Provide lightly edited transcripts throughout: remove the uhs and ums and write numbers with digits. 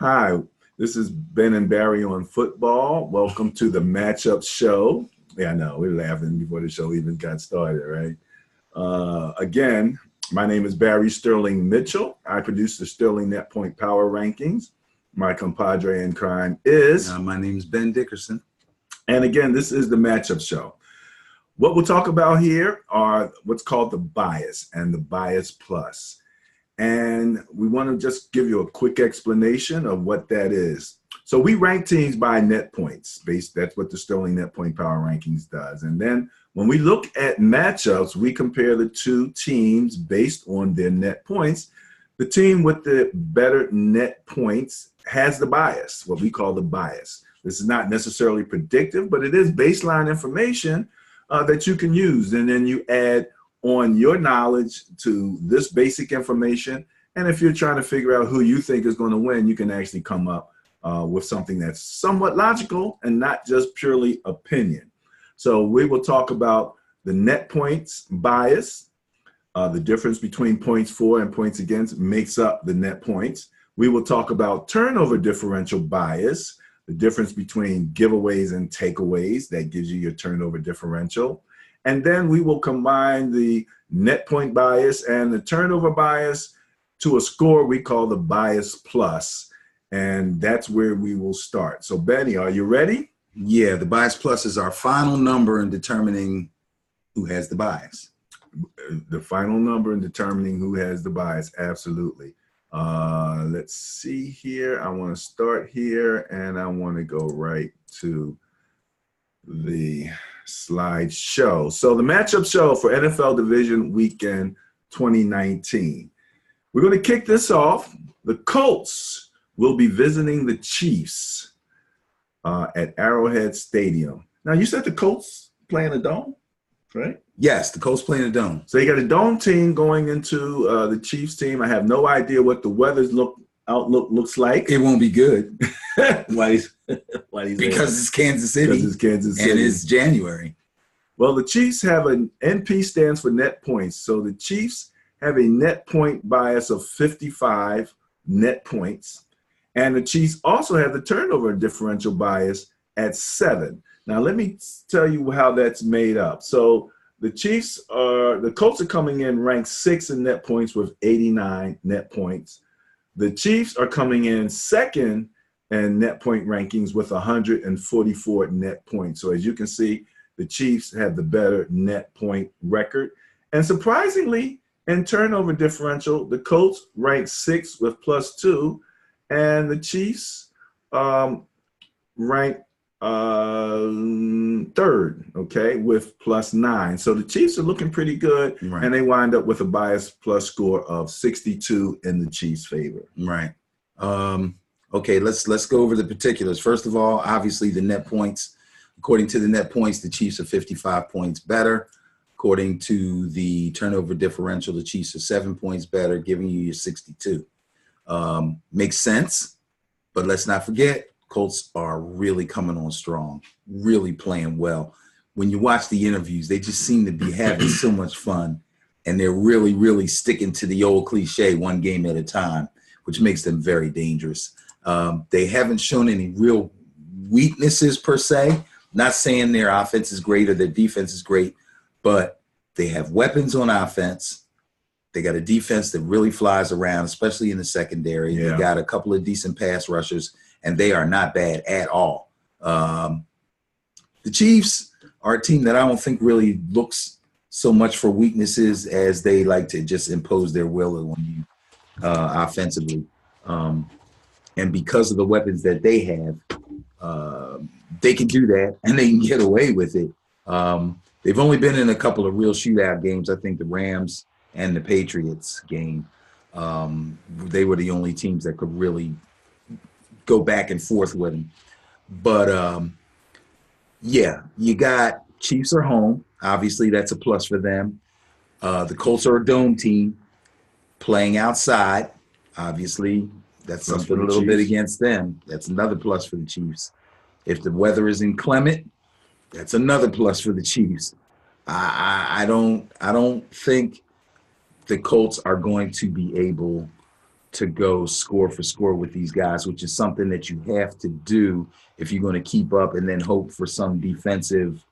Hi, this is Ben and Barry on football. Welcome to the matchup show. Yeah, I know, we were laughing before the show even got started, right? Again, my name is Barry Sterling Mitchell. I produce the Sterling Net Point Power Rankings. My compadre in crime is. My name is Ben Dickerson. And again, this is the matchup show. What we'll talk about here are what's called the bias and the bias plus. And we want to just give you a quick explanation of what that is. So we rank teams by net points. That's what the Sterling Net Point Power Rankings does. And then when we look at matchups, we compare the two teams based on their net points. The team with the better net points has the bias, what we call the bias. This is not necessarily predictive, but it is baseline information that you can use. And then you add on your knowledge to this basic information. And if you're trying to figure out who you think is going to win, you can actually come up with something that's somewhat logical and not just purely opinion. So we will talk about the net points bias, the difference between points for and points against makes up the net points. We will talk about turnover differential bias, the difference between giveaways and takeaways. That gives you your turnover differential. And then we will combine the net point bias and the turnover bias to a score we call the bias plus. And that's where we will start. So, Benny, are you ready? Yeah, the bias plus is our final number in determining who has the bias. The final number in determining who has the bias, absolutely. Let's see here. I want to start here, and I want to go right to the slideshow. So the matchup show for NFL Division Weekend 2019. We're going to kick this off. The Colts will be visiting the Chiefs at Arrowhead Stadium. Now, you said the Colts playing a dome, right? Yes, the Colts playing a dome. So you got a dome team going into the Chiefs team. I have no idea what the weather's outlook looks like. It won't be good. Why because it's Kansas City. Because it's Kansas City. And it's January. Well, the Chiefs have an NP stands for net points. So the Chiefs have a net point bias of 55 net points. And the Chiefs also have the turnover differential bias at 7. Now, let me tell you how that's made up. So the Colts are coming in ranked 6 in net points with 89 net points. The Chiefs are coming in second in net point rankings with 144 net points. So as you can see, the Chiefs have the better net point record. And surprisingly, in turnover differential, the Colts rank 6 with +2, and the Chiefs rank third, okay, with +9. So the Chiefs are looking pretty good, right, and they wind up with a bias plus score of 62 in the Chiefs' favor. Right. Okay, let's go over the particulars. First of all, obviously the net points. According to the net points, the Chiefs are 55 points better. According to the turnover differential, the Chiefs are 7 points better, giving you your 62. Makes sense, but let's not forget, Colts are really coming on strong, really playing well. When you watch the interviews, they just seem to be having so much fun, and they're really, really sticking to the old cliche, one game at a time, which makes them very dangerous. They haven't shown any real weaknesses per se. Not saying their offense is great or their defense is great, but they have weapons on offense. They got a defense that really flies around, especially in the secondary. Yeah. They got a couple of decent pass rushers, and they are not bad at all. The Chiefs are a team that I don't think really looks so much for weaknesses as they like to just impose their will on you offensively. And because of the weapons that they have, they can do that, and they can get away with it. They've only been in a couple of real shootout games. I think the Rams and the Patriots game, they were the only teams that could really go back and forth with them. But, yeah, you got Chiefs are home. Obviously, that's a plus for them. The Colts are a dome team playing outside. Obviously, that's plus something a little bit against them. That's another plus for the Chiefs. If the weather is inclement, that's another plus for the Chiefs. I don't think the Colts are going to be able to go score for score with these guys, which is something that you have to do if you're going to keep up and then hope for some defensive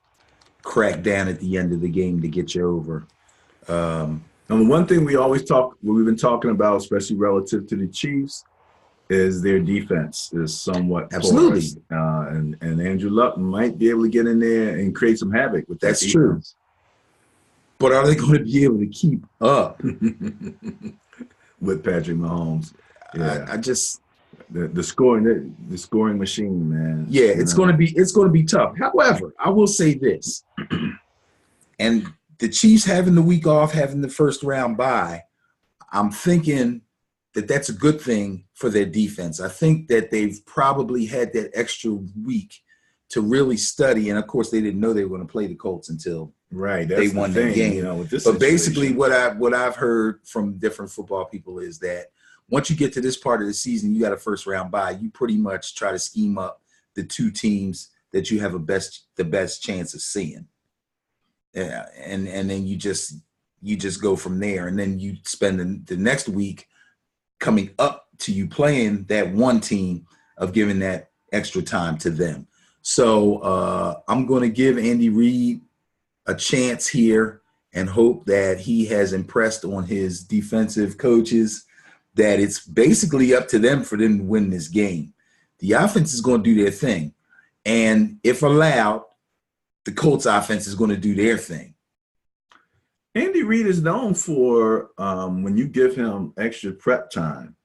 crackdown at the end of the game to get you over. And the one thing we've been talking about, especially relative to the Chiefs, is their defense is somewhat Absolutely. porous. And Andrew Luck might be able to get in there and create some havoc with that. That's true. But are they going to be able to keep up with Patrick Mahomes? Yeah, I just the scoring machine, man. Yeah, it's going to be tough. However, I will say this, and the Chiefs having the week off, having the first round bye, I'm thinking that that's a good thing for their defense. I think that they've probably had that extra week to really study, and of course, they didn't know they were going to play the Colts until they won the game. You know, with this but basically, what I've heard from different football people is that once you get to this part of the season, you got a first round bye. You pretty much try to scheme up the two teams that you have the best chance of seeing. Yeah, and then you just go from there, and then you spend the next week coming up to you playing that one team of giving that extra time to them. So I'm going to give Andy Reid a chance here and hope that he has impressed on his defensive coaches that it's basically up to them for them to win this game. The offense is going to do their thing. And if allowed, the Colts offense is going to do their thing. Andy Reid is known for when you give him extra prep time.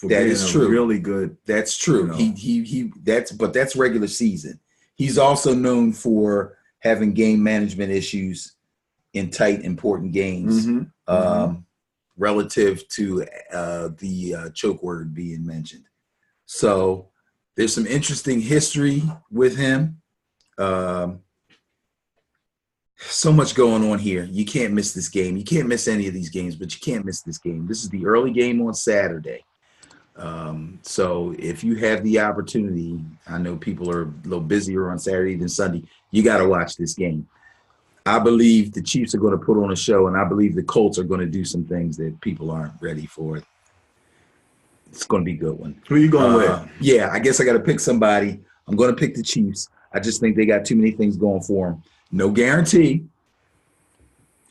That is true. Really good. That's true. You know. That's regular season. He's also known for having game management issues in tight, important games. Relative to the choke word being mentioned. So there's some interesting history with him. So much going on here. You can't miss this game. You can't miss any of these games, but you can't miss this game. This is the early game on Saturday. So if you have the opportunity, I know people are a little busier on Saturday than Sunday, you got to watch this game. I believe the Chiefs are going to put on a show, and I believe the Colts are going to do some things that people aren't ready for. It's going to be a good one. Who are you going with? Yeah, I guess I got to pick somebody. I'm going to pick the Chiefs. I just think they got too many things going for them. No guarantee.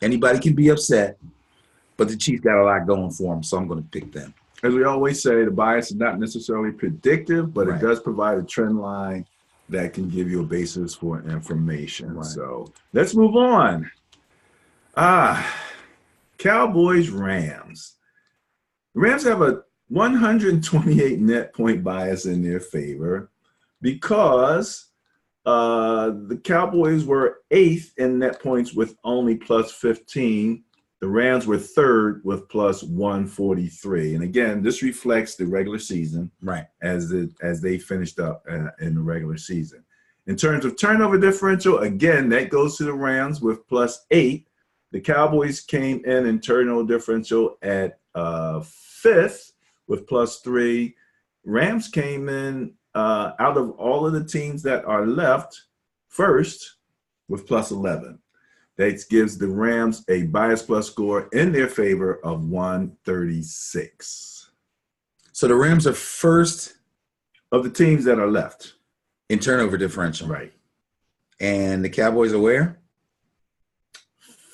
Anybody can be upset, but the Chiefs got a lot going for them, so I'm going to pick them. As we always say, the bias is not necessarily predictive, but It does provide a trend line that can give you a basis for information. Right. So let's move on. Cowboys, Rams. The Rams have a 128 net point bias in their favor because the Cowboys were 8th in net points with only plus 15. The Rams were 3rd with plus 143. And again, this reflects the regular season, right? As they finished up in the regular season. In terms of turnover differential, again, that goes to the Rams with plus 8. The Cowboys came in turnover differential at 5th with plus 3. Rams came in out of all of the teams that are left 1st with plus 11. That gives the Rams a bias plus score in their favor of 136. So the Rams are 1st of the teams that are left in turnover differential. Right. And the Cowboys are where?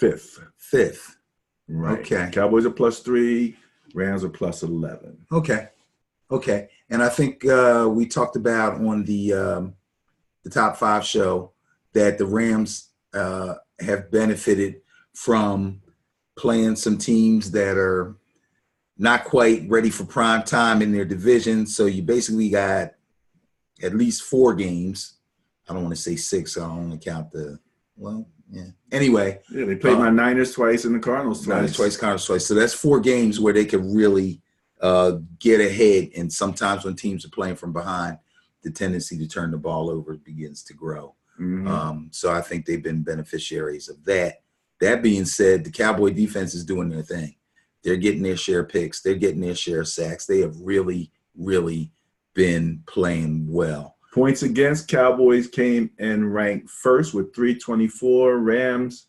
5th. Right. Okay. Cowboys are plus 3. Rams are plus 11. Okay. And I think we talked about on the Top 5 show that the Rams have benefited from playing some teams that are not quite ready for prime time in their division. So you basically got at least 4 games. I don't want to say 6. I only count Anyway. Yeah, they played my Niners twice and the Cardinals twice. Cardinals twice. So that's 4 games where they could really get ahead. And sometimes when teams are playing from behind, the tendency to turn the ball over begins to grow. So I think they've been beneficiaries of that. That being said, the Cowboy defense is doing their thing. They're getting their share of picks. They're getting their share of sacks. They have really, really been playing well. Points against, Cowboys came in ranked 1st with 324. Rams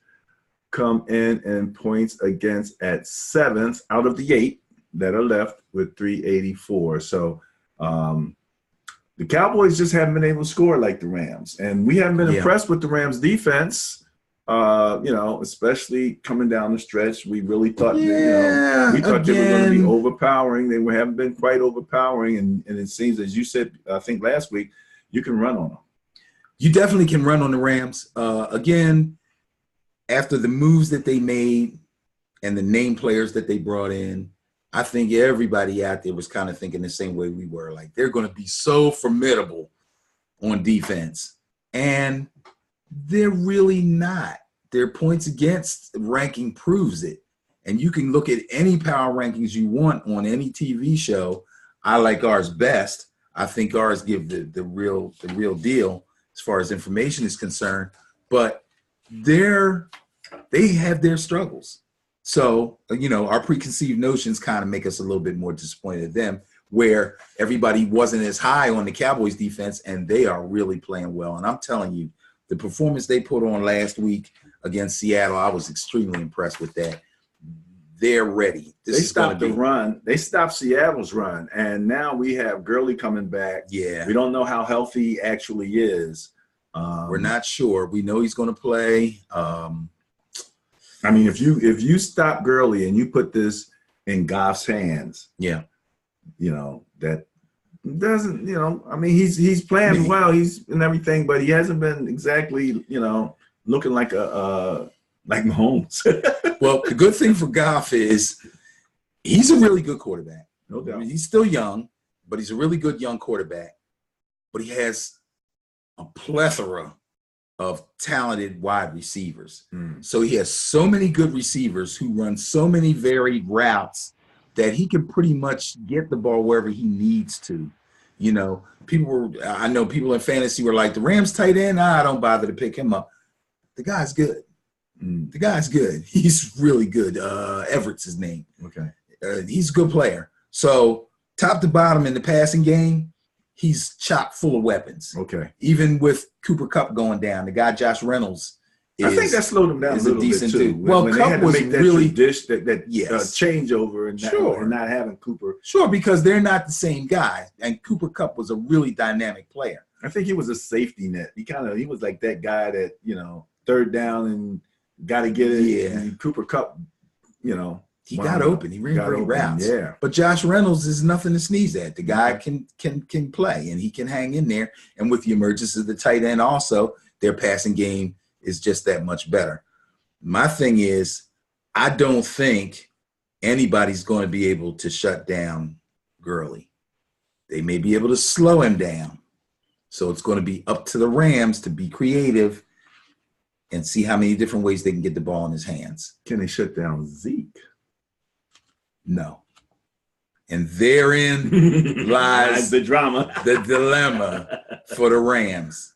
come in points against at 7th out of the 8 that are left with 384. So the Cowboys just haven't been able to score like the Rams, and we haven't been impressed with the Rams defense. Especially coming down the stretch, we really thought they were going to be overpowering. They haven't been quite overpowering, and it seems, as you said, I think last week, you can run on them. You definitely can run on the Rams. Again, after the moves that they made and the name players that they brought in, I think everybody out there was kind of thinking the same way we were. Like, they're going to be so formidable on defense. And they're really not. Their points against ranking proves it. And you can look at any power rankings you want on any TV show. I like ours best. I think ours give the real deal as far as information is concerned. But they have their struggles. So, our preconceived notions kind of make us a little bit more disappointed at them, where everybody wasn't as high on the Cowboys defense, and they are really playing well. And I'm telling you, the performance they put on last week against Seattle, I was extremely impressed with that. They're ready. They stopped the run. They stopped Seattle's run, and now we have Gurley coming back. Yeah. We don't know how healthy he actually is. We're not sure. We know he's going to play. I mean, if you stop Gurley and you put this in Goff's hands, that doesn't, I mean, he's playing well, he's and everything, but he hasn't been exactly, looking like like Mahomes. Well, the good thing for Goff is he's a really good quarterback. No doubt. I mean, he's still young, but he's a really good young quarterback. But he has a plethora of talented wide receivers. So he has so many good receivers who run so many varied routes that he can pretty much get the ball wherever he needs to. I know people in fantasy were like, the Rams tight end, I don't bother to pick him up. The guy's good. The guy's good. He's really good. Everett's his name. Okay. He's a good player. So top to bottom in the passing game, he's chock full of weapons. Okay. Even with Cooper Kupp going down, the guy Josh Reynolds I think that slowed him down a little bit too. Dude. Well, when Kupp they had to was make that really changeover and not having Cooper. Sure, because they're not the same guy, and Cooper Kupp was a really dynamic player. I think he was a safety net. He was like that guy that third down and got to get it. Yeah. And Cooper Kupp, he got open. He ran great routes. Yeah. But Josh Reynolds is nothing to sneeze at. The guy can play, and he can hang in there. And with the emergence of the tight end also, their passing game is just that much better. My thing is, I don't think anybody's going to be able to shut down Gurley. They may be able to slow him down. So it's going to be up to the Rams to be creative and see how many different ways they can get the ball in his hands. Can they shut down Zeke? No. And therein lies the drama, the dilemma for the Rams.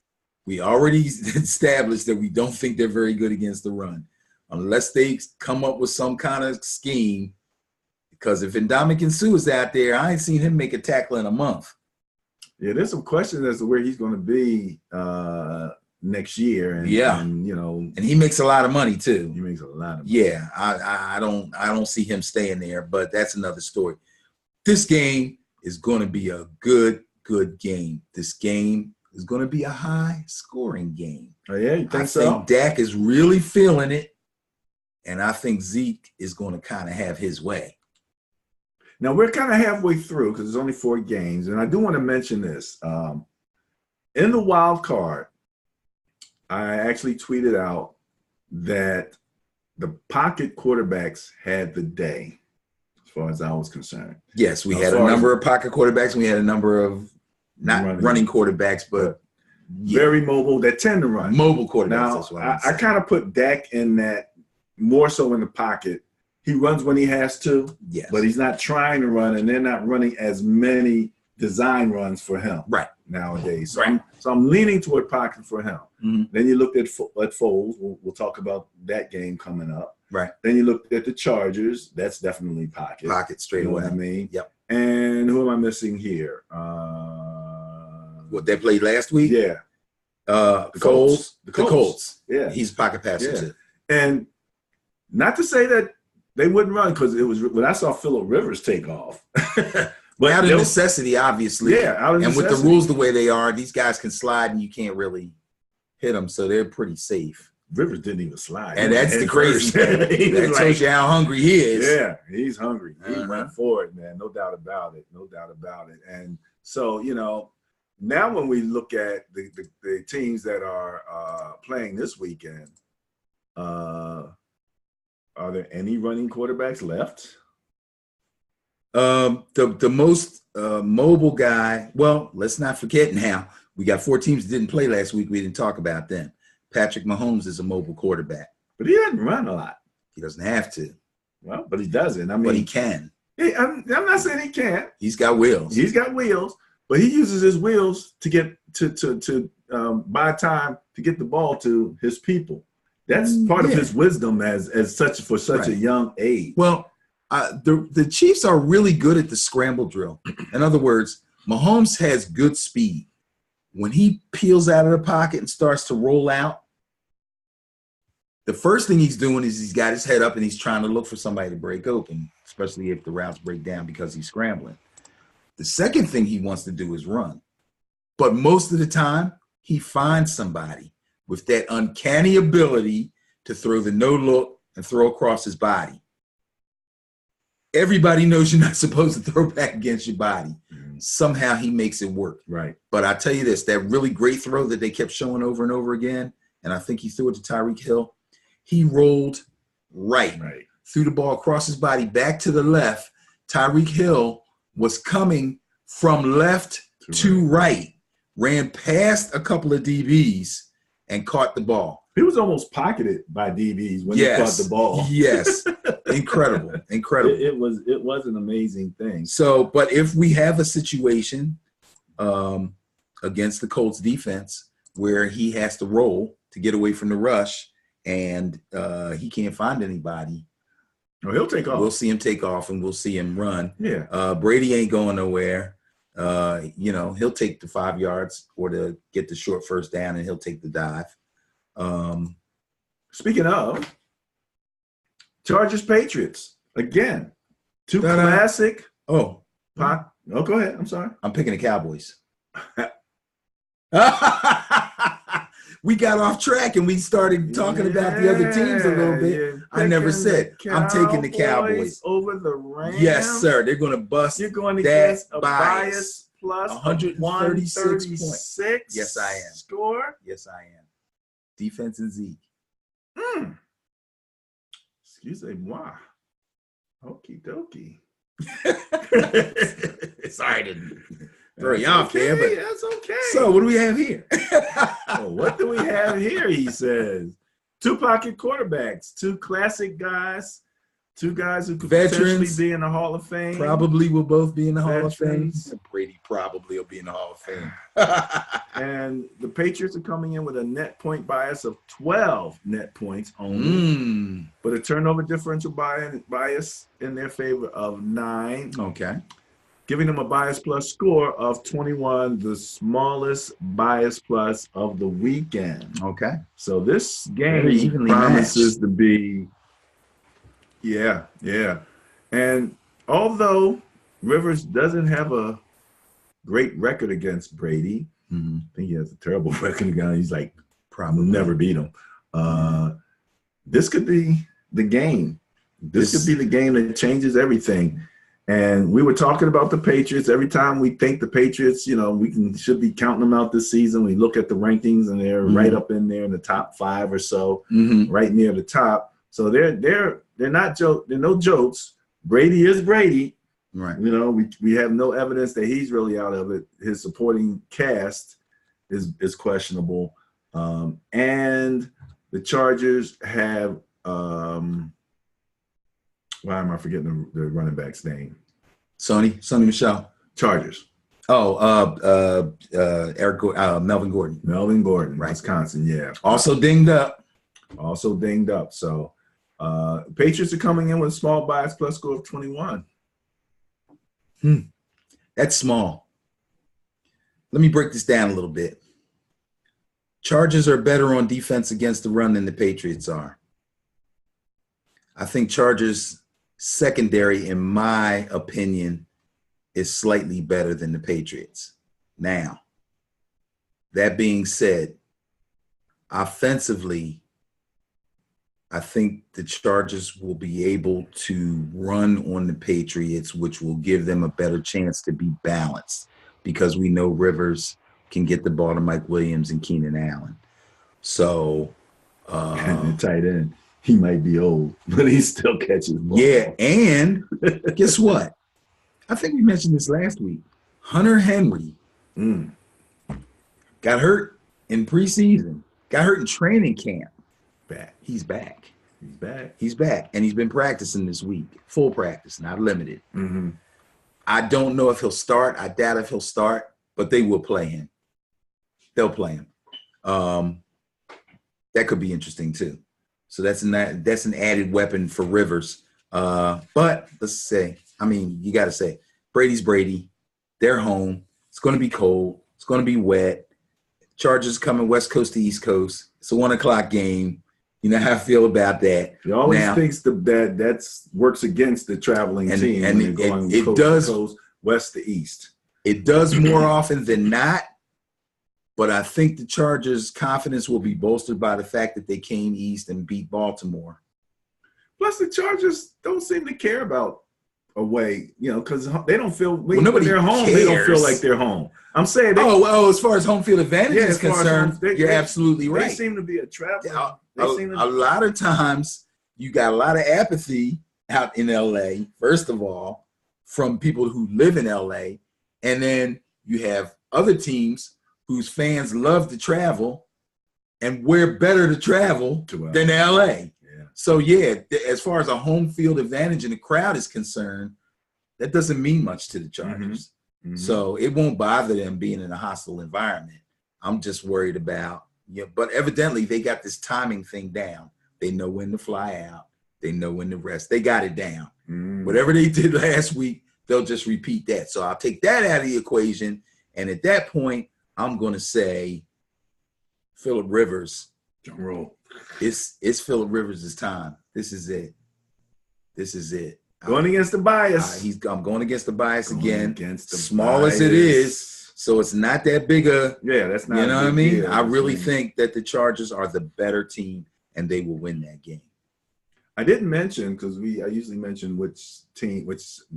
We already established that we don't think they're very good against the run unless they come up with some kind of scheme. Because if Ndamukong Suh is out there, I ain't seen him make a tackle in a month. Yeah, there's some questions as to where he's going to be next year. And he makes a lot of money too. He makes a lot of money. Yeah, I don't see him staying there, but that's another story. This game is going to be a good game. This game is going to be a high-scoring game. Oh, yeah? You think so? I think Dak is really feeling it, and I think Zeke is going to kind of have his way. Now, we're kind of halfway through because there's only 4 games, and I do want to mention this. In the wild card, I actually tweeted out that the pocket quarterbacks had the day as far as I was concerned. Yes, we had a number of pocket quarterbacks, and we had a number of not running quarterbacks, but very mobile that tend to run. Mobile quarterbacks. Now, I kind of put Dak in that more so in the pocket. He runs when he has to, but he's not trying to run, and they're not running as many design runs for him nowadays. So I'm leaning toward pocket for him. Mm-hmm. Then you looked at Foles. We'll talk about that game coming up. Right. Then you looked at the Chargers. That's definitely pocket. Pocket straight away. What I mean? Yep. And who am I missing here? What they played last week? Yeah. The Colts. The Colts. Yeah. He's a pocket passer too. And not to say that They wouldn't run because it was when I saw Phillip Rivers take off. But out of necessity, obviously. Yeah, out of necessity. And with the rules the way they are, these guys can slide and you can't really hit them, so they're pretty safe. Rivers didn't even slide. And that's the crazy thing. That tells you how hungry he is. Yeah, he's hungry. He went for it, man. No doubt about it. No doubt about it. And so, you know, now when we look at the teams that are playing this weekend, are there any running quarterbacks left? The most mobile guy, well, let's not forget now, we got 4 teams that didn't play last week. We didn't talk about them. Patrick Mahomes is a mobile quarterback. But he doesn't run a lot. He doesn't have to. Well, but he doesn't. I mean, but he can. I'm not saying he can't. He's got wheels. He's got wheels, but he uses his wheels to get to buy time to get the ball to his people. That's part of his wisdom as such for such a young age. Well, the Chiefs are really good at the scramble drill. In other words, Mahomes has good speed. When he peels out of the pocket and starts to roll out, the first thing he's doing is he's got his head up and he's trying to look for somebody to break open, especially if the routes break down because he's scrambling. The second thing he wants to do is run. But most of the time, he finds somebody with that uncanny ability to throw the no look and throw across his body. Everybody knows you're not supposed to throw back against your body. Somehow he makes it work. Right. But I tell you this, that really great throw that they kept showing over and over again, and I think he threw it to Tyreek Hill, he rolled right. Threw the ball across his body back to the left. Tyreek Hill was coming from left to right, ran past a couple of DBs, and caught the ball. He was almost pocketed by DBs when he caught the ball. Yes. Incredible. It was an amazing thing. So, but if we have a situation against the Colts defense where he has to roll to get away from the rush and he can't find anybody, he'll take off. We'll see him take off and we'll see him run. Yeah. Brady ain't going nowhere. He'll take the 5 yards or to get the short first down and he'll take the dive. Speaking of Chargers Patriots, again, two classic. Go ahead. I'm sorry. I'm picking the Cowboys. We got off track and we started talking about the other teams a little bit. I never said I'm taking the Cowboys over the Rams. Yes, sir. They're going to bust. You're going to get a bias plus 136 points. Yes, I am. Score. Yes, I am. Defense and Zeke. Excusez-moi. Okie dokie. Sorry to throw you off there, but that's okay. So what do we have here? What do we have here, he says? 2 pocket quarterbacks, 2 classic guys, 2 guys who could potentially be in the Hall of Fame. Probably will both be in the Hall of Fame. Brady probably will be in the Hall of Fame. And the Patriots are coming in with a net point bias of 12 net points only, but a turnover differential bias in their favor of 9. Okay. Giving them a bias plus score of 21, the smallest bias plus of the weekend. Okay. So this game promises to be, yeah. And although Rivers doesn't have a great record against Brady, I think he has a terrible record against. He's like probably never beat him. This could be the game. This could be the game that changes everything. And we were talking about the Patriots. Every time we think the Patriots, should be counting them out this season. We look at the rankings and they're right up in there in the top 5 or so, right near the top. So they're not they're no jokes. Brady is Brady. Right. We have no evidence that he's really out of it. His supporting cast is questionable. And the Chargers have why am I forgetting the running back's name? Sonny Michel. Chargers. Melvin Gordon. Melvin Gordon, right. Wisconsin, yeah. Also dinged up. So Patriots are coming in with a small bias plus score of 21. That's small. Let me break this down a little bit. Chargers are better on defense against the run than the Patriots are. I think Chargers secondary, in my opinion, is slightly better than the Patriots. Now, that being said, offensively, I think the Chargers will be able to run on the Patriots, which will give them a better chance to be balanced because we know Rivers can get the ball to Mike Williams and Keenan Allen. So, and the tight end, he might be old, but he still catches balls. Yeah, and guess what? I think we mentioned this last week. Hunter Henry got hurt in preseason, got hurt in training camp. He's back. He's back. And he's been practicing this week. Full practice, not limited. Mm-hmm. I don't know if he'll start. I doubt if he'll start, but they will play him. They'll play him. That could be interesting too. So that's an added weapon for Rivers. But let's say, you got to say, Brady's Brady. They're home. It's going to be cold. It's going to be wet. Chargers coming West Coast to East Coast. It's a 1:00 game. You know how I feel about that. He always thinks that works against the traveling team. And it does coast, west to east. It does more often than not. But I think the Chargers' confidence will be bolstered by the fact that they came east and beat Baltimore. Plus, the Chargers don't seem to care about away, because they don't feel when they're home. They don't feel like they're home. I'm saying, as far as home field advantage is concerned, you're absolutely right. They seem to be a traveler. A lot of times, you got a lot of apathy out in LA. First of all, from people who live in LA, and then you have other teams whose fans love to travel, and we're better to travel than LA. Yeah. So, as far as a home field advantage in the crowd is concerned, that doesn't mean much to the Chargers. Mm-hmm. So it won't bother them being in a hostile environment. I'm just worried about, but evidently they got this timing thing down. They know when to fly out. They know when to rest. They got it down. Mm-hmm. Whatever they did last week, they'll just repeat that. So I'll take that out of the equation. And at that point, I'm going to say Phillip Rivers. Drum roll. It's Phillip Rivers' time. This is it. Going against the bias. I'm going against the bias again. Small as it is, so it's not that big a. Yeah, that's not. You know what I mean? I really think that the Chargers are the better team, and they will win that game. I didn't mention because I usually mention which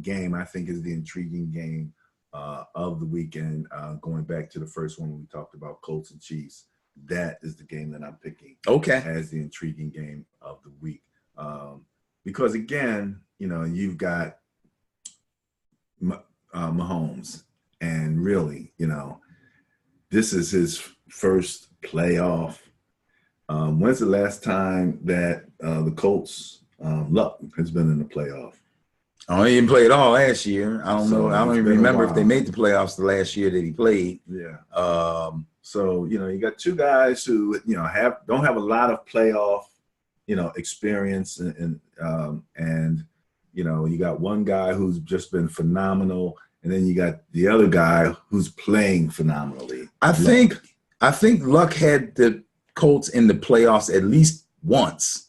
game I think is the intriguing game of the weekend. Going back to the first one we talked about, Colts and Chiefs. That is the game that I'm picking. Okay. As the intriguing game of the week, because again, you've got Mahomes, and really, this is his first playoff. When's the last time that the Colts luck has been in the playoff? Oh, he didn't play at all last year. I don't know. I don't even remember if they made the playoffs the last year that he played. Yeah. So, you got two guys who, don't have a lot of playoff, experience and you got one guy who's just been phenomenal, and then you got the other guy who's playing phenomenally. I think Luck had the Colts in the playoffs at least once.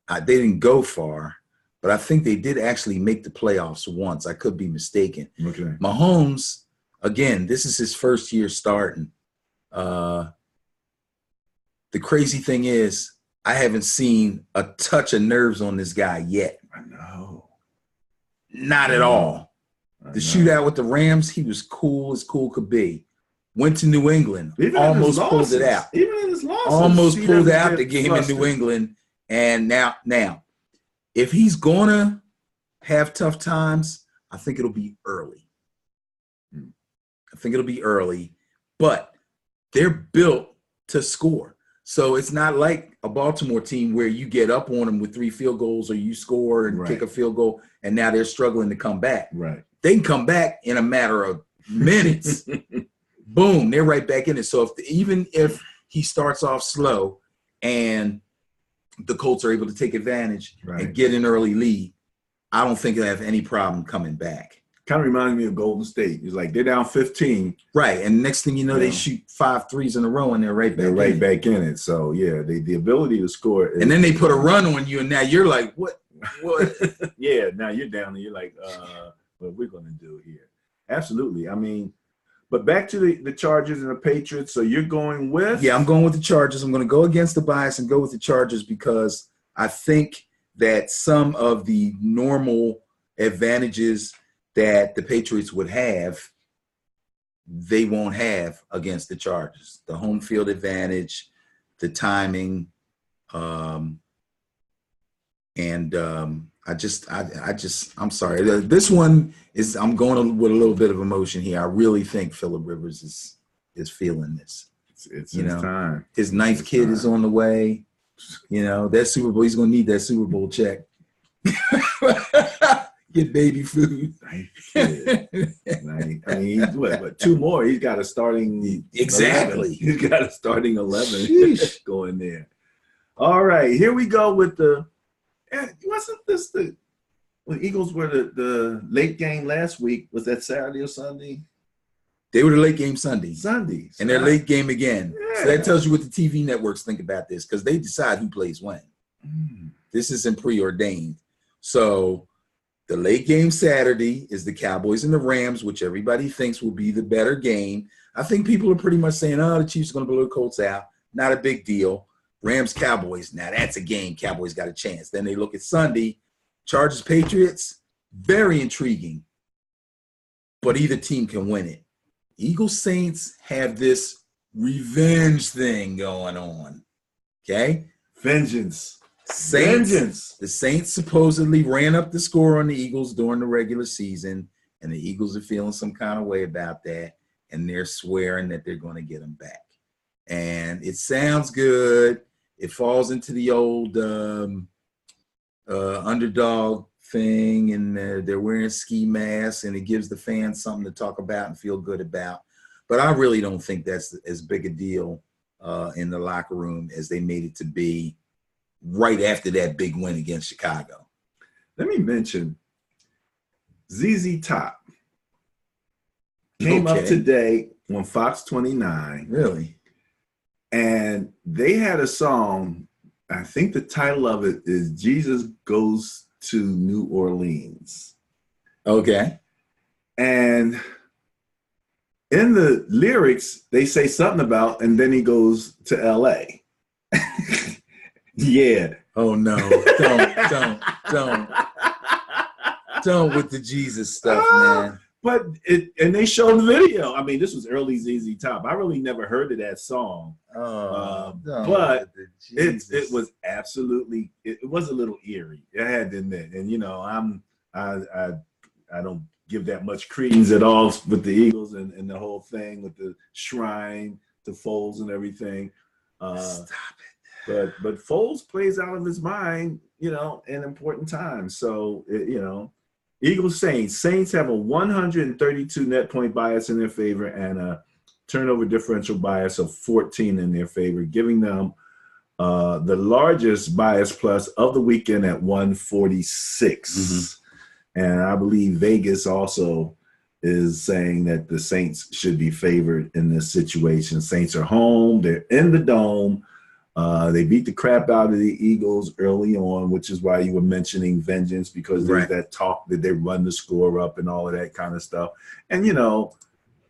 They didn't go far, but I think they did actually make the playoffs once. I could be mistaken. Okay. Mahomes, again, this is his first year starting. The crazy thing is, I haven't seen a touch of nerves on this guy yet. I know. Not at all. The shootout with the Rams, he was cool as cool could be. Went to New England, almost pulled it out. Even in his losses. Almost pulled out the game in New England. And now, if he's going to have tough times, I think it'll be early. But they're built to score. So it's not like a Baltimore team where you get up on them with 3 field goals or you score and kick a field goal, and now they're struggling to come back. Right. They can come back in a matter of minutes. Boom, they're right back in it. So even if he starts off slow and the Colts are able to take advantage and get an early lead, I don't think they'll have any problem coming back. Kind of reminds me of Golden State. It's like they're down 15. Right. And next thing you know, they shoot 5 threes in a row and they're right back in it. So, yeah, the ability to score. And then they put a run on you, and now you're like, what What? Yeah, now you're down and you're like, what we're going to do here. Absolutely. I mean, but back to the Chargers and the Patriots. So you're going with? Yeah, I'm going with the Chargers. I'm going to go against the bias and go with the Chargers because I think that some of the normal advantages that the Patriots would have, they won't have against the Chargers. The home field advantage, the timing, I'm sorry. This one is, I'm going with a little bit of emotion here. I really think Phillip Rivers is feeling this. It's his time. His ninth kid is on the way. That Super Bowl, he's going to need that Super Bowl check. Get baby food. Ninth kid. I mean, what, two more? He's got a starting. Exactly. 11. He's got a starting 11 going there. All right, here we go with wasn't this the Eagles were the late game last week? Was that Saturday or Sunday? They were the late game Sunday. Sundays. And they're late game again. Yeah. So that tells you what the TV networks think about this because they decide who plays when. This isn't preordained. So the late game Saturday is the Cowboys and the Rams, which everybody thinks will be the better game. I think people are pretty much saying, the Chiefs are going to blow the Colts out. Not a big deal. Rams, Cowboys, now that's a game. Cowboys got a chance. Then they look at Sunday, Chargers, Patriots, very intriguing, but either team can win it. Eagles, Saints have this revenge thing going on, okay? Vengeance. Vengeance. The Saints supposedly ran up the score on the Eagles during the regular season, and the Eagles are feeling some kind of way about that, and they're swearing that they're going to get them back. And it sounds good. It falls into the old underdog thing, and they're wearing ski masks, and it gives the fans something to talk about and feel good about. But I really don't think that's as big a deal in the locker room as they made it to be right after that big win against Chicago. Let me mention ZZ Top came up today on Fox 29. Really? And they had a song, I think the title of it is Jesus Goes to New Orleans. Okay. And in the lyrics, they say something about, and then he goes to LA. Yeah. Oh no, don't with the Jesus stuff, man. But and they showed the video. I mean, this was early ZZ Top. I really never heard of that song. But it was absolutely, it was a little eerie. I had to admit. And I don't give that much credence at all with the Eagles and the whole thing with the shrine to Foles and everything. Stop it. But Foles plays out of his mind, in important times. So Eagles Saints have a 132 net point bias in their favor and a turnover differential bias of 14 in their favor, giving them the largest bias plus of the weekend at 146. Mm-hmm. And I believe Vegas also is saying that the Saints should be favored in this situation. Saints are home. They're in the Dome. They beat the crap out of the Eagles early on, which is why you were mentioning vengeance, because there's that talk that they run the score up and all of that kind of stuff. And,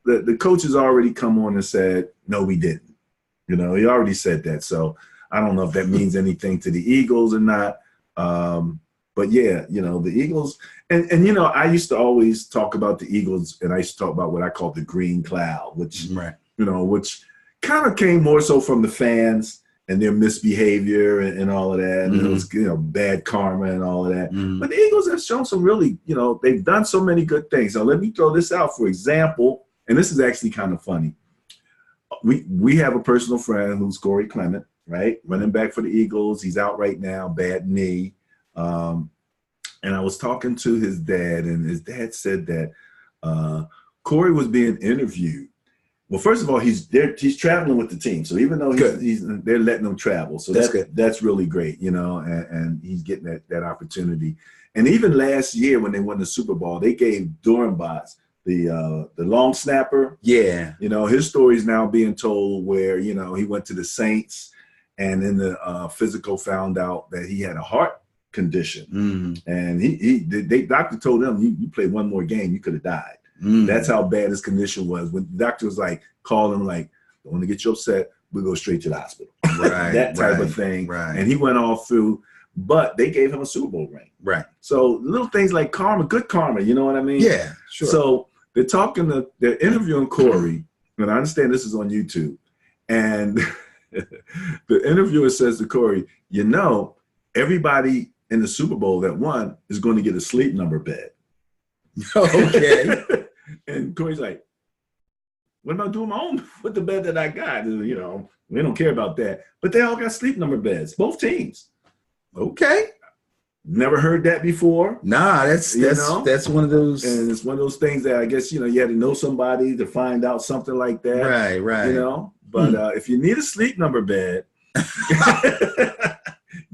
the coach has already come on and said, no, we didn't. He already said that. So I don't know if that means anything to the Eagles or not. But yeah, the Eagles and I used to always talk about the Eagles, and I used to talk about what I call the green cloud, which, which kind of came more so from the fans and their misbehavior and all of that. And it was, bad karma and all of that. But the Eagles have shown some really, they've done so many good things. Now, let me throw this out, for example, and this is actually kind of funny. We have a personal friend who's Corey Clement, right? Running back for the Eagles. He's out right now, bad knee. And I was talking to his dad, and his dad said that Corey was being interviewed. Well, first of all, he's traveling with the team. So even though they're letting him travel. So that's really great, and he's getting that opportunity. And even last year when they won the Super Bowl, they gave Dorenbos, the long snapper. Yeah. His story is now being told where, he went to the Saints and in the physical found out that he had a heart condition. Mm. And doctor told him, you play one more game, you could have died. Mm. That's how bad his condition was. When the doctor was like, called him like, don't want to get you upset, we'll go straight to the hospital. Right, that type of thing. Right. And he went all through, but they gave him a Super Bowl ring. Right. So little things like karma, good karma, you know what I mean? Yeah, sure. So they're interviewing Corey, and I understand this is on YouTube. And the interviewer says to Corey, everybody in the Super Bowl that won is going to get a Sleep Number bed. Okay. And Corey's like, what am I doing my own with the bed that I got? We don't care about that. But they all got Sleep Number beds, both teams. Okay. Never heard that before. Nah, that's one of those. And it's one of those things that I guess, you had to know somebody to find out something like that. Right. But if you need a Sleep Number bed,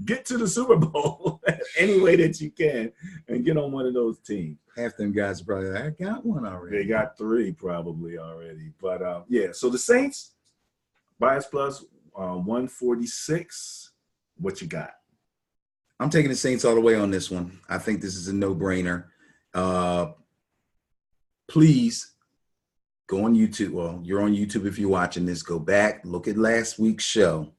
get to the Super Bowl any way that you can and get on one of those teams. Half them guys are probably like, I got one already. They got 3 probably already. But so the Saints, Bias Plus 146. What you got? I'm taking the Saints all the way on this one. I think this is a no-brainer. Please go on YouTube. Well, you're on YouTube if you're watching this. Go back, look at last week's show,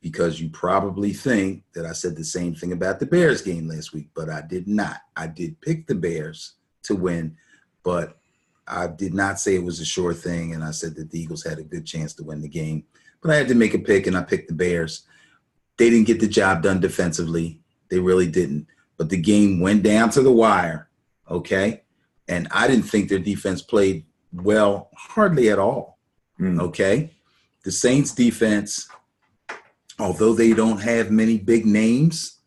because you probably think that I said the same thing about the Bears game last week, but I did not. I did pick the Bears to win, but I did not say it was a sure thing, and I said that the Eagles had a good chance to win the game. But I had to make a pick, and I picked the Bears. They didn't get the job done defensively. They really didn't. But the game went down to the wire, okay? And I didn't think their defense played well, hardly at all, okay? The Saints defense, although they don't have many big names,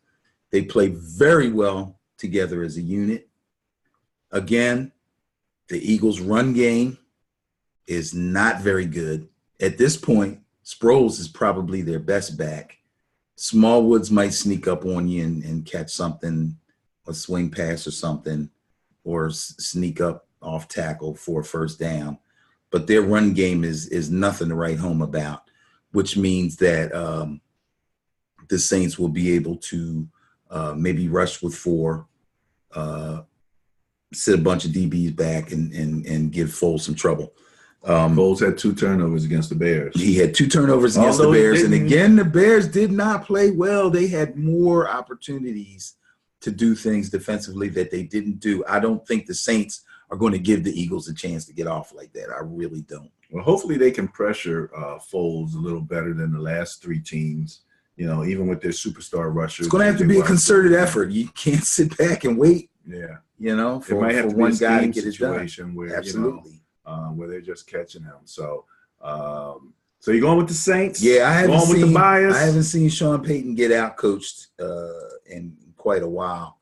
they play very well together as a unit. Again, the Eagles' run game is not very good. At this point, Sproles is probably their best back. Smallwoods might sneak up on you and catch something, a swing pass or something, or sneak up off tackle for a first down. But their run game is nothing to write home about, which means that the Saints will be able to maybe rush with 4, sit a bunch of DBs back and give Foles some trouble. Foles had 2 turnovers against the Bears. He had 2 turnovers against the Bears. And again, the Bears did not play well. They had more opportunities to do things defensively that they didn't do. I don't think the Saints are going to give the Eagles a chance to get off like that. I really don't. Well, hopefully they can pressure Foles a little better than the last 3 teams, even with their superstar rushers. It's going to have to be a concerted effort. You can't sit back and wait. Yeah. For one guy to get it done. Where, absolutely. Where they're just catching him. So you're going with the Saints? Yeah, I haven't seen Sean Payton get out coached in quite a while.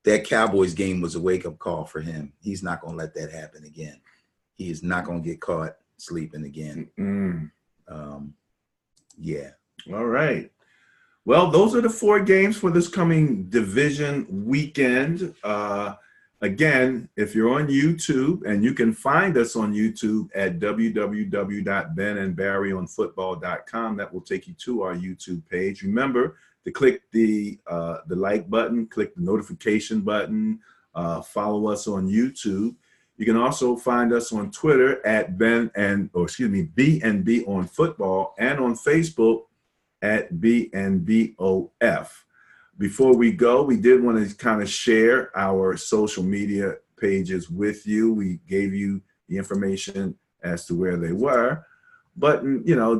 That Cowboys game was a wake-up call for him. He's not going to let that happen again. He is not going to get caught sleeping again. Yeah. All right. Well, those are the 4 games for this coming division weekend. Again, if you're on YouTube, and you can find us on YouTube at www.benandbarryonfootball.com, that will take you to our YouTube page. Remember to click the like button, click the notification button, follow us on YouTube. You can also find us on Twitter at B&B on football, and on Facebook at BNBOF. Before we go, we did want to kind of share our social media pages with you. We gave you the information as to where they were, but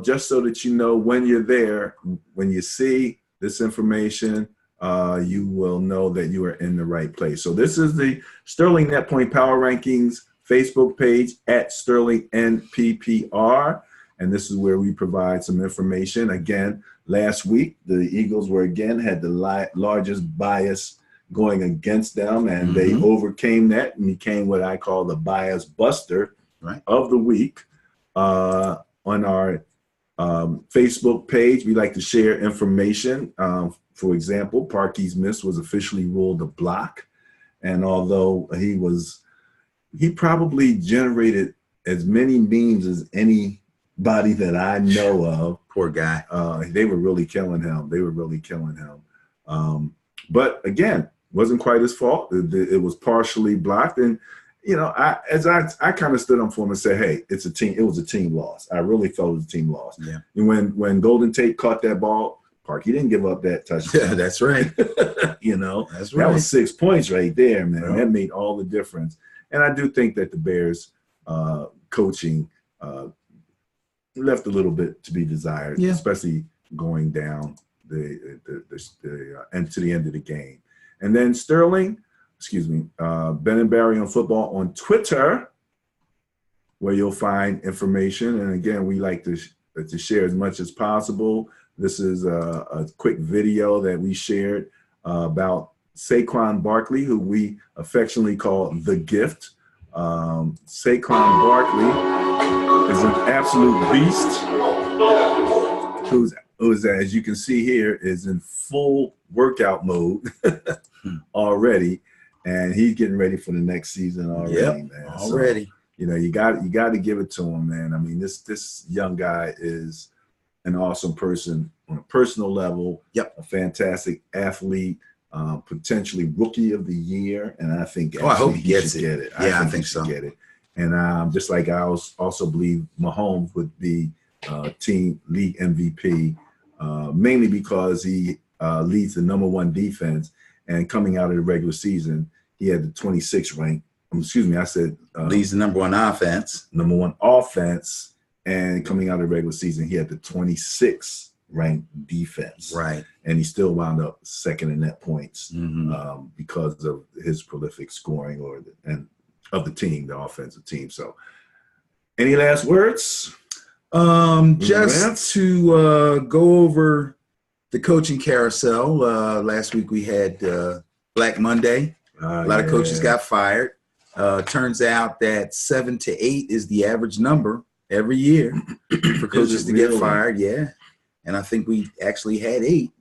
just so that you know when you're there, when you see this information, you will know that you are in the right place. So this is the Sterling Net Point Power Rankings Facebook page at Sterling NPPR. And this is where we provide some information. Again, last week, the Eagles had the largest bias going against them, and they overcame that and became what I call the bias buster of the week. On our Facebook page, we like to share information. For example, Parkey's Miss was officially ruled a block. And although he probably generated as many memes as anybody that I know of. Poor guy. They were really killing him. But again, wasn't quite his fault. It was partially blocked. And, you know, I kind of stood up for him and said, hey, it's a team. It was a team loss. I really felt it was a team loss. Yeah. And when Golden Tate caught that ball, Park, he didn't give up that touchdown. Yeah, that's right. You know, that's right. That was 6 points right there, man. Yeah. That made all the difference. And I do think that the Bears coaching left a little bit to be desired, especially going down and to the end of the game. And then Sterling, Ben and Barry on Football on Twitter, where you'll find information. And again, we like to share as much as possible. This is a quick video that we shared about Saquon Barkley, who we affectionately call The Gift. Saquon Barkley is an absolute beast who's, as you can see here, is in full workout mode already, and he's getting ready for the next season already, man. Already. So, you know, you got to give it to him, man. I mean, this young guy is an awesome person on a personal level. Yep. A fantastic athlete, potentially rookie of the year, and I think I hope he gets it. Get it. Yeah, I think so. Get it. And just like I also believe Mahomes would be team league MVP, mainly because he leads the #1 defense, and coming out of the regular season, he had the 26th rank. I said leads the #1 offense. #1 offense, and coming out of the regular season, he had the 26th ranked defense. Right. And he still wound up second in net points because of his prolific scoring of the team, the offensive team. So, any last words? Just to go over the coaching carousel. Last week we had Black Monday. A lot of coaches got fired. Turns out that 7 to 8 is the average number every year for coaches to get fired. Yeah. And I think we actually had 8.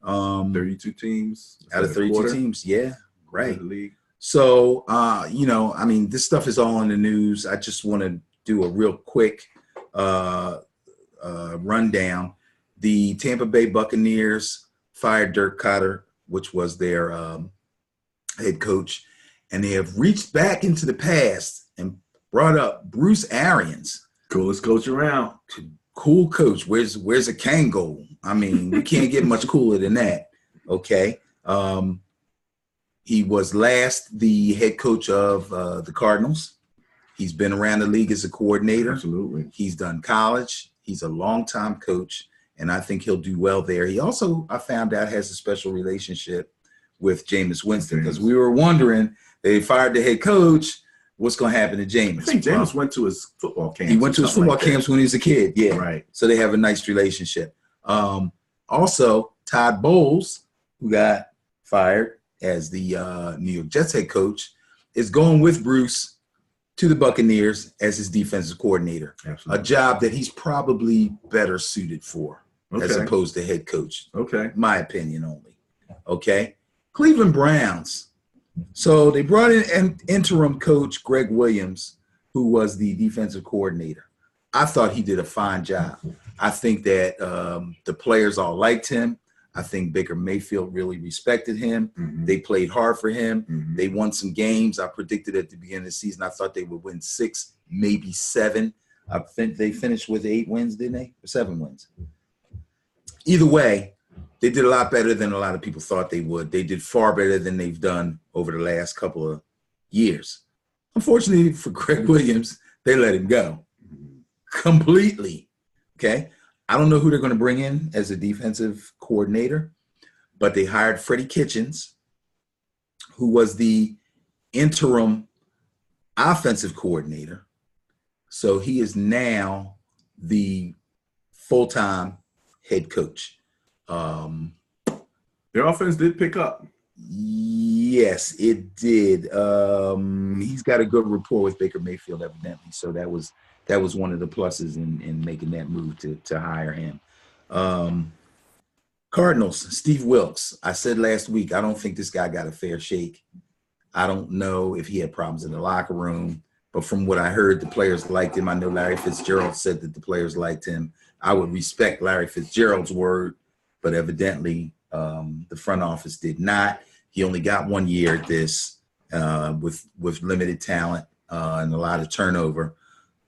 32 teams out of 32 teams. Yeah. Right. So, you know, I mean, this stuff is all in the news. I just want to do a real quick rundown. The Tampa Bay Buccaneers fired Dirk Koetter, which was their head coach, and they have reached back into the past and brought up Bruce Arians. Coolest coach around. Cool coach. Where's a Kango? I mean, you can't get much cooler than that. Okay. He was last the head coach of the Cardinals. He's been around the league as a coordinator. Absolutely. He's done college. He's a longtime coach, and I think he'll do well there. He also, I found out, has a special relationship with Jameis Winston, because we were wondering, they fired the head coach, what's going to happen to Jameis? I think Jameis went to his football camps. He went to his football camps when he was a kid. Yeah. Right. So they have a nice relationship. Also, Todd Bowles, who got fired as the New York Jets head coach, is going with Bruce to the Buccaneers as his defensive coordinator. Absolutely. A job that he's probably better suited for as opposed to head coach. Okay. My opinion only. Okay. Cleveland Browns. So they brought in an interim coach, Greg Williams, who was the defensive coordinator. I thought he did a fine job. I think that the players all liked him. I think Baker Mayfield really respected him. Mm-hmm. They played hard for him. Mm-hmm. They won some games. I predicted at the beginning of the season, I thought they would win 6, maybe 7. I think they finished with 8 wins, didn't they? Or 7 wins. Either way, they did a lot better than a lot of people thought they would. They did far better than they've done over the last couple of years. Unfortunately for Greg Williams, they let him go completely. Okay. I don't know who they're going to bring in as a defensive coordinator, but they hired Freddie Kitchens, who was the interim offensive coordinator. So he is now the full-time head coach. Their offense did pick up. Yes, it did. He's got a good rapport with Baker Mayfield, evidently. So that was one of the pluses in making that move to hire him. Cardinals, Steve Wilkes. I said last week, I don't think this guy got a fair shake. I don't know if he had problems in the locker room, but from what I heard, the players liked him. I know Larry Fitzgerald said that the players liked him. I would respect Larry Fitzgerald's word, but evidently The front office did not. He only got 1 year at this with limited talent and a lot of turnover.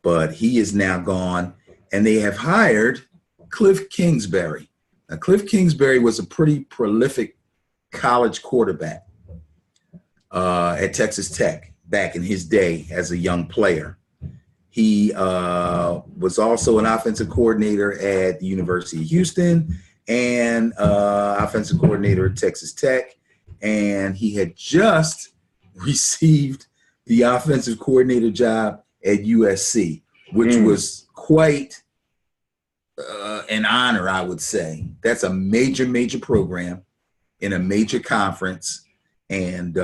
But he is now gone, and they have hired Cliff Kingsbury. Now, Cliff Kingsbury was a pretty prolific college quarterback at Texas Tech back in his day as a young player. He was also an offensive coordinator at the University of Houston and offensive coordinator at Texas Tech. And he had just received the offensive coordinator job at USC, which was quite an honor, I would say. That's a major, major program in a major conference. And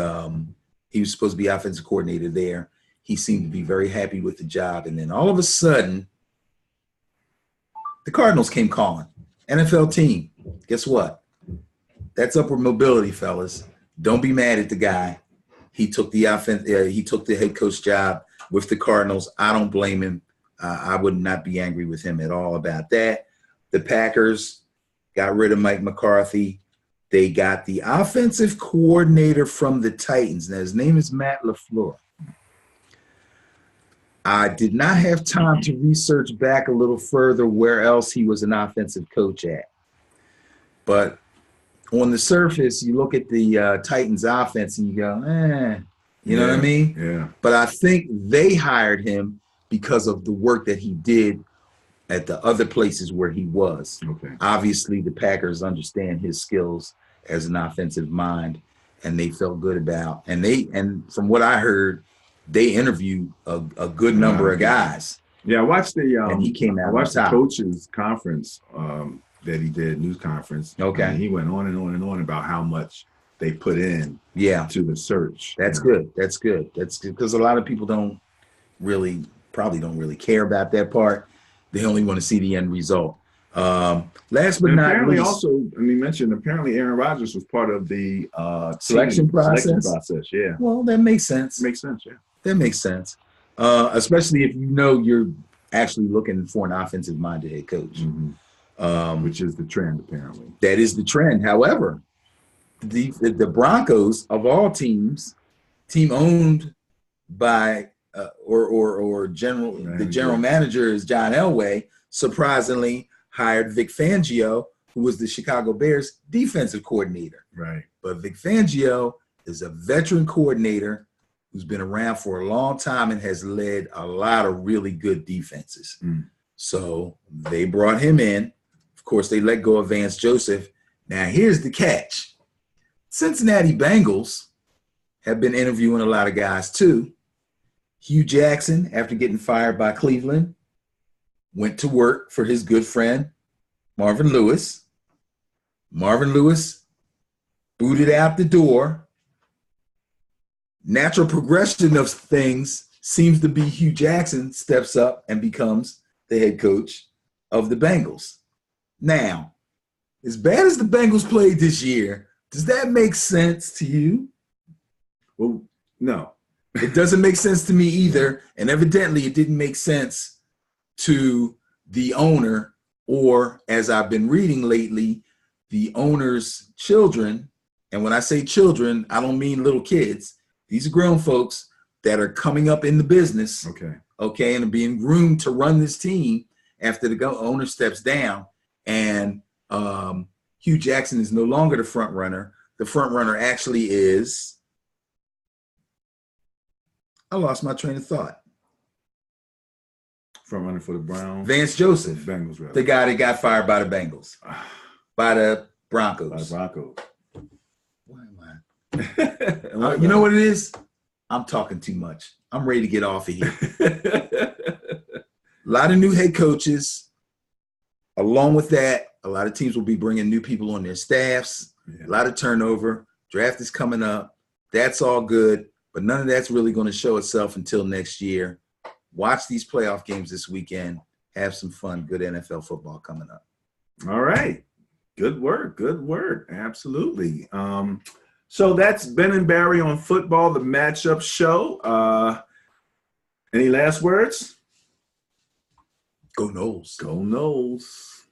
he was supposed to be offensive coordinator there. He seemed to be very happy with the job. And then all of a sudden, the Cardinals came calling. NFL team. Guess what? That's upward mobility, fellas. Don't be mad at the guy. He took the he took the head coach job with the Cardinals. I don't blame him. I would not be angry with him at all about that. The Packers got rid of Mike McCarthy. They got the offensive coordinator from the Titans. Now, his name is Matt LaFleur. I did not have time to research back a little further where else he was an offensive coach at. But on the surface, you look at the Titans offense and you go, you know what I mean? Yeah. But I think they hired him because of the work that he did at the other places where he was. Okay. Obviously, the Packers understand his skills as an offensive mind, and they felt good about. And from what I heard, they interviewed a good number of guys. Yeah, I watched the and he came out. I watched the coaches conference that he did, news conference. Okay. And he went on and on and on about how much they put in to the search. That's good. That's good. That's good because a lot of people probably don't really care about that part. They only want to see the end result. Last but not apparently least, also, and he mentioned apparently Aaron Rodgers was part of the selection process. Yeah. Well, that makes sense. Makes sense. Yeah. That makes sense. Especially if you know you're actually looking for an offensive-minded head coach, which is the trend apparently. That is the trend. However, the Broncos of all teams, team owned by the general manager is John Elway, surprisingly hired Vic Fangio, who was the Chicago Bears defensive coordinator. Right. But Vic Fangio is a veteran coordinator who's been around for a long time and has led a lot of really good defenses. So they brought him in. Of course, they let go of Vance Joseph. Now, here's the catch. Cincinnati Bengals have been interviewing a lot of guys too. Hugh Jackson, after getting fired by Cleveland, went to work for his good friend, Marvin Lewis. Marvin Lewis booted out the door. Natural progression of things seems to be Hugh Jackson steps up and becomes the head coach of the Bengals. Now, as bad as the Bengals played this year, does that make sense to you? Well, no. It doesn't make sense to me either. And evidently it didn't make sense to the owner, or as I've been reading lately, the owner's children. And when I say children, I don't mean little kids. These are grown folks that are coming up in the business. Okay, and are being groomed to run this team after the owner steps down. And Hugh Jackson is no longer the front runner. The front runner actually is, I lost my train of thought. Front runner for the Browns. Vance Joseph. Bengals, rather. The guy that got fired by the Bengals. By the Broncos. By the Broncos. Why am I? You know what it is? I'm talking too much. I'm ready to get off of here. A lot of new head coaches. Along with that, a lot of teams will be bringing new people on their staffs. A lot of turnover. Draft is coming up. That's all good. But none of that's really going to show itself until next year. Watch these playoff games this weekend. Have some fun. Good NFL football coming up. All right. Good work. Good work. Absolutely. So that's Ben and Barry on football, the matchup show. Any last words? Go Noles. Go Noles.